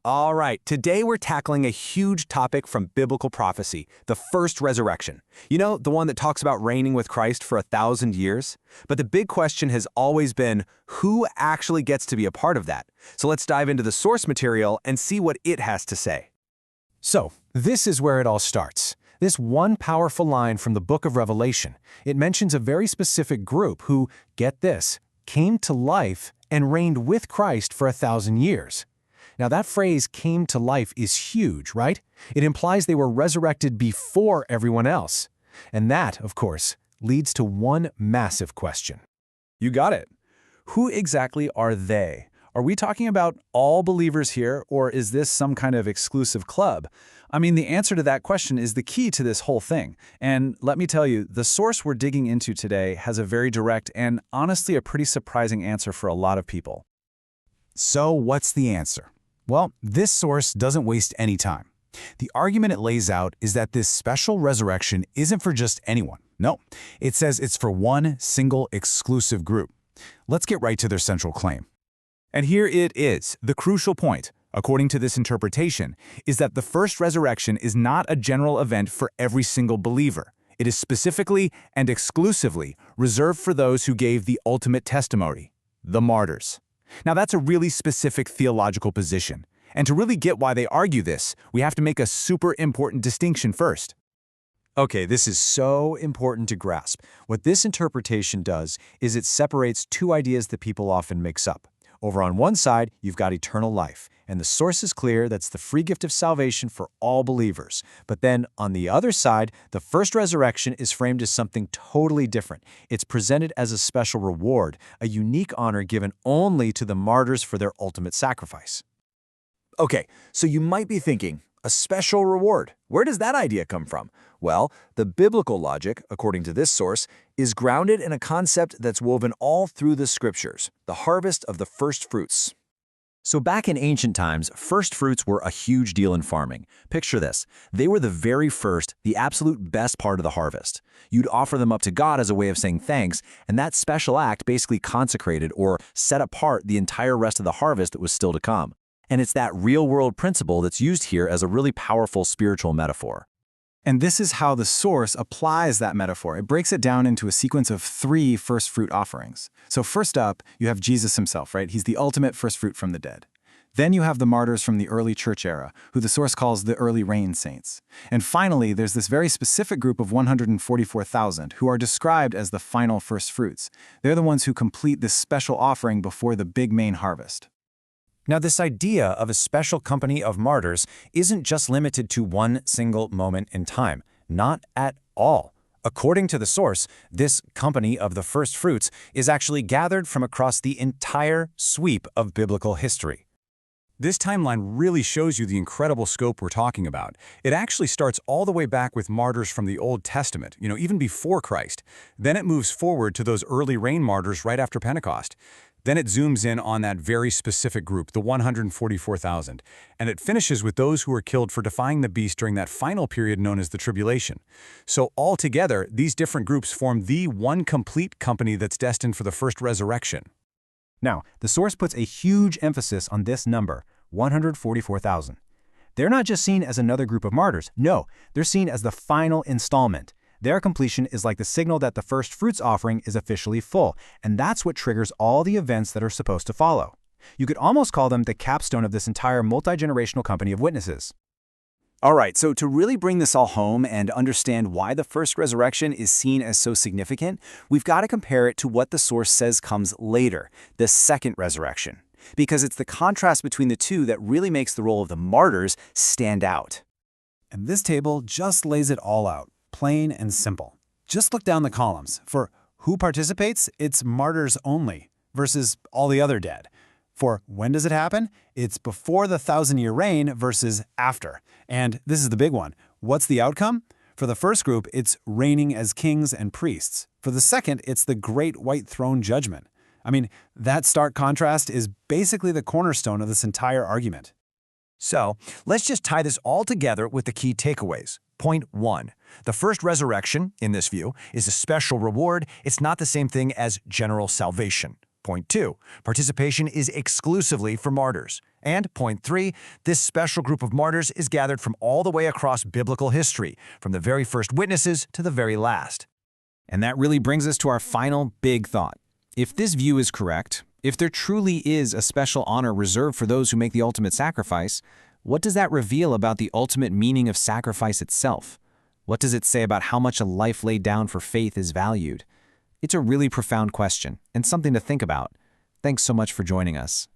All right, today we're tackling a huge topic from biblical prophecy, the first resurrection. You know, the one that talks about reigning with Christ for 1,000 years? But the big question has always been, who actually gets to be a part of that? So let's dive into the source material and see what it has to say. So, this is where it all starts. This one powerful line from the book of Revelation. It mentions a very specific group who, get this, came to life and reigned with Christ for 1,000 years. Now that phrase, came to life, is huge, right? It implies they were resurrected before everyone else. And that, of course, leads to one massive question. You got it. Who exactly are they? Are we talking about all believers here, or is this some kind of exclusive club? I mean, the answer to that question is the key to this whole thing. And let me tell you, the source we're digging into today has a very direct and honestly a pretty surprising answer for a lot of people. So what's the answer? Well, this source doesn't waste any time. The argument it lays out is that this special resurrection isn't for just anyone. No, it says it's for one single exclusive group. Let's get right to their central claim. And here it is, the crucial point, according to this interpretation, is that the first resurrection is not a general event for every single believer. It is specifically and exclusively reserved for those who gave the ultimate testimony, the martyrs. Now that's a really specific theological position, and to really get why they argue this, we have to make a super important distinction first. Okay, this is so important to grasp. What this interpretation does is it separates two ideas that people often mix up. Over on one side, you've got eternal life, and the source is clear that's the free gift of salvation for all believers. But then, on the other side, the first resurrection is framed as something totally different. It's presented as a special reward, a unique honor given only to the martyrs for their ultimate sacrifice. Okay, so you might be thinking, a special reward. Where does that idea come from? Well, the biblical logic, according to this source, is grounded in a concept that's woven all through the scriptures, the harvest of the first fruits. So back in ancient times, first fruits were a huge deal in farming. Picture this. They were the very first, the absolute best part of the harvest. You'd offer them up to God as a way of saying thanks, and that special act basically consecrated or set apart the entire rest of the harvest that was still to come. And it's that real-world principle that's used here as a really powerful spiritual metaphor. And this is how the source applies that metaphor. It breaks it down into a sequence of 3 first fruit offerings. So first up, you have Jesus himself, right? He's the ultimate first fruit from the dead. Then you have the martyrs from the early church era, who the source calls the early rain saints. And finally, there's this very specific group of 144,000 who are described as the final first fruits. They're the ones who complete this special offering before the big main harvest. Now, this idea of a special company of martyrs isn't just limited to one single moment in time. Not at all. According to the source, this company of the first fruits is actually gathered from across the entire sweep of biblical history. This timeline really shows you the incredible scope we're talking about. It actually starts all the way back with martyrs from the Old Testament, even before Christ. Then it moves forward to those early rain martyrs right after Pentecost. Then it zooms in on that very specific group, the 144,000, and it finishes with those who were killed for defying the beast during that final period known as the tribulation. So altogether, these different groups form the one complete company that's destined for the first resurrection. Now, the source puts a huge emphasis on this number, 144,000. They're not just seen as another group of martyrs. No, they're seen as the final installment. Their completion is like the signal that the first fruits offering is officially full, and that's what triggers all the events that are supposed to follow. You could almost call them the capstone of this entire multi-generational company of witnesses. All right, so to really bring this all home and understand why the first resurrection is seen as so significant, we've got to compare it to what the source says comes later, the second resurrection, because it's the contrast between the two that really makes the role of the martyrs stand out. And this table just lays it all out. Plain and simple. Just look down the columns. For who participates, it's martyrs only, versus all the other dead. For when does it happen? It's before the 1,000-year reign versus after. And this is the big one. What's the outcome? For the first group, it's reigning as kings and priests. For the second, it's the great white throne judgment. I mean, that stark contrast is basically the cornerstone of this entire argument. So, let's just tie this all together with the key takeaways. Point 1. The first resurrection, in this view, is a special reward. It's not the same thing as general salvation. Point 2, participation is exclusively for martyrs. And point 3, this special group of martyrs is gathered from all the way across biblical history, from the very first witnesses to the very last. And that really brings us to our final big thought. If this view is correct, if there truly is a special honor reserved for those who make the ultimate sacrifice, what does that reveal about the ultimate meaning of sacrifice itself? What does it say about how much a life laid down for faith is valued? It's a really profound question and something to think about. Thanks so much for joining us.